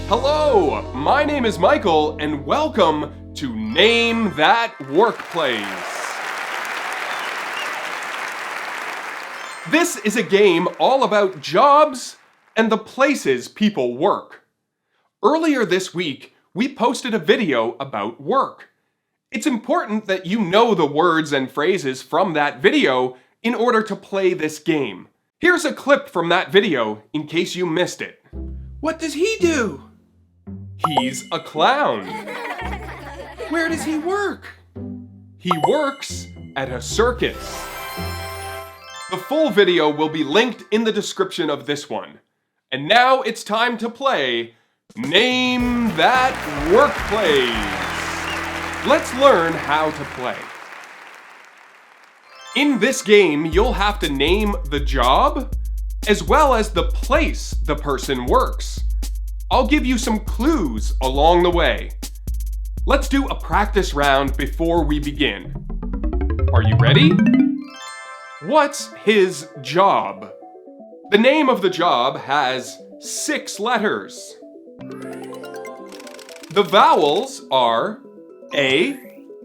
Hello, my name is Michael, and welcome to Name That Workplace. This is a game all about jobs and the places people work. Earlier this week, we posted a video about work. It's important that you know the words and phrases from that video in order to play this game. Here's a clip from that video in case you missed it. What does he do? He's a clown. Where does he work? He works at a circus. The full video will be linked in the description of this one. And now it's time to play Name That Workplace. Let's learn how to play. In this game, you'll have to name the job as well as the place the person works. I'll give you some clues along the way. Let's do a practice round before we begin. Are you ready? What's his job? The name of the job has 6 letters. The vowels are A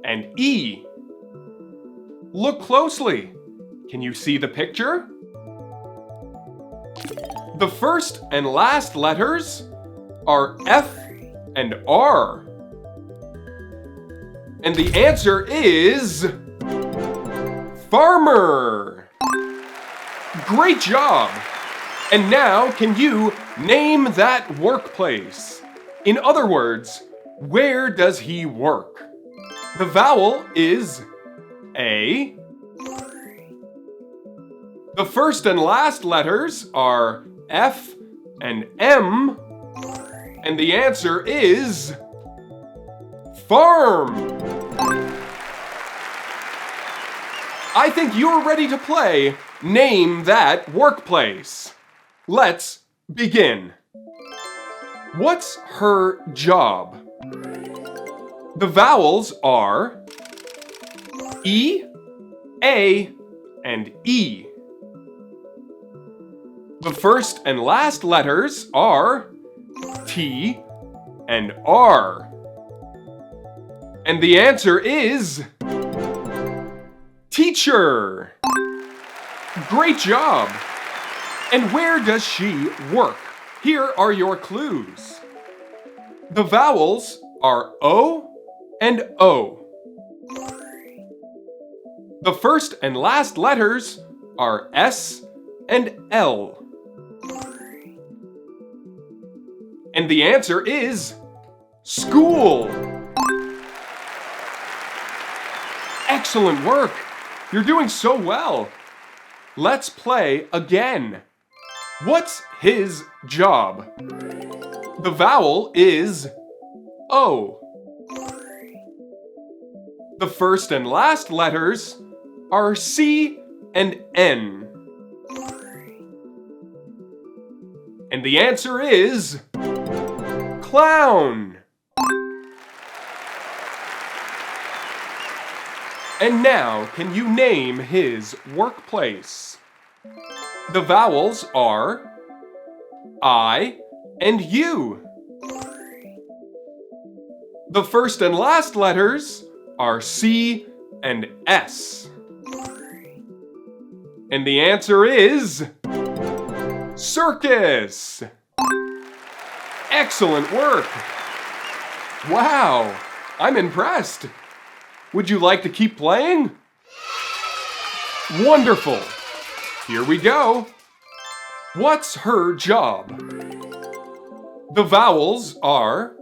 and E. Look closely. Can you see the picture? The first and last letters are F and R. And the answer is farmer. Great job. And now can you name that workplace? In other words, where does he work? The vowel is A. The first and last letters are F and M. And the answer is farm. I think you're ready to play Name That Workplace. Let's begin. What's her job? The vowels are E, A, and E. The first and last letters are T and R. And the answer is teacher. Great job. And where does she work? Here are your clues. The vowels are O and O. The first and last letters are S and L. And the answer is school. Excellent work. You're doing so well. Let's play again. What's his job? The vowel is O. The first and last letters are C and N. And the answer is clown. And now, can you name his workplace? The vowels are I and U. The first and last letters are C and S. And the answer is circus. Excellent work. Wow, I'm impressed. Would you like to keep playing? Wonderful. Here we go. What's her job? The vowels are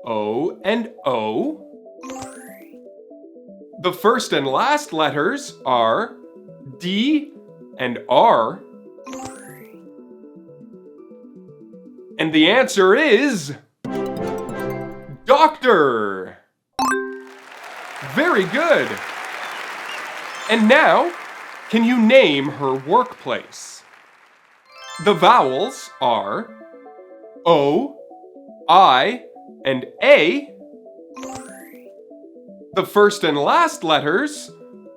O and O. The first and last letters are D and R. And the answer is doctor. Very good. And now, can you name her workplace? The vowels are O, I, and A. The first and last letters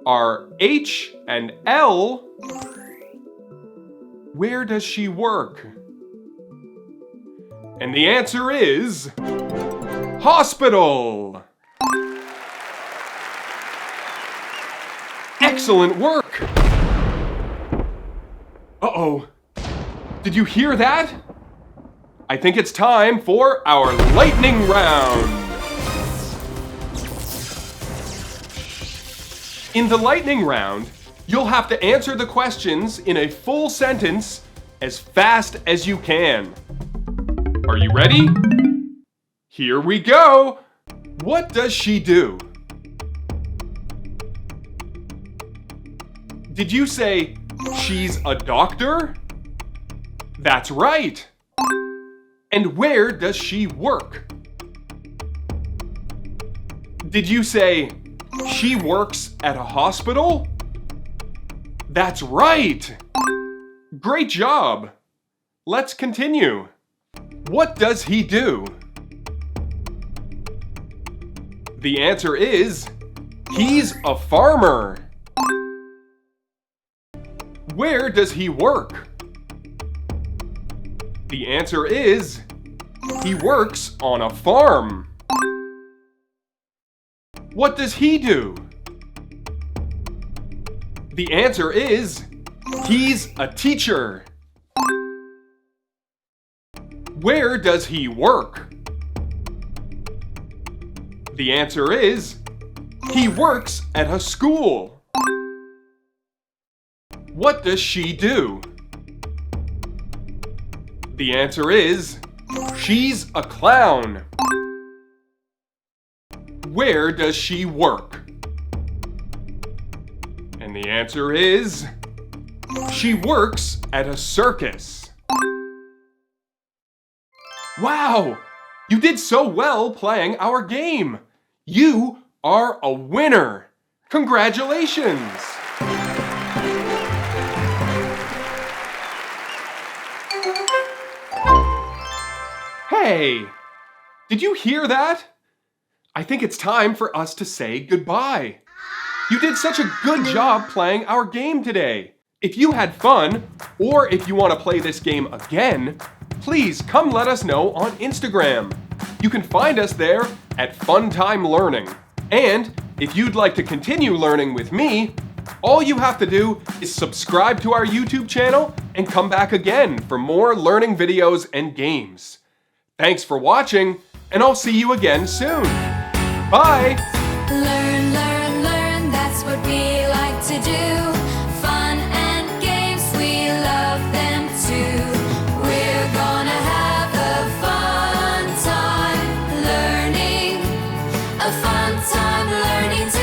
are H and L. Where does she work? And the answer is hospital. Excellent work. Uh-oh. Did you hear that? I think it's time for our lightning round. In the lightning round, you'll have to answer the questions in a full sentence as fast as you can. Are you ready? Here we go. What does she do? Did you say she's a doctor? That's right. And where does she work? Did you say she works at a hospital? That's right. Great job. Let's continue. What does he do? The answer is, he's a farmer. Where does he work? The answer is, he works on a farm. What does he do? The answer is, he's a teacher. Where does he work? The answer is, he works at a school. What does she do? The answer is, she's a clown. Where does she work? And the answer is, she works at a circus. Wow! You did so well playing our game. You are a winner. Congratulations! Hey! Did you hear that? I think it's time for us to say goodbye. You did such a good job playing our game today. If you had fun, or if you want to play this game again, please come let us know on Instagram. You can find us there at Funtime Learning. And if you'd like to continue learning with me, all you have to do is subscribe to our YouTube channel and come back again for more learning videos and games. Thanks for watching, and I'll see you again soon. Bye! Learn, learn, learn, that's what we like to do. Fun and games, we love them too. We're gonna have a fun time learning, a fun time learning together.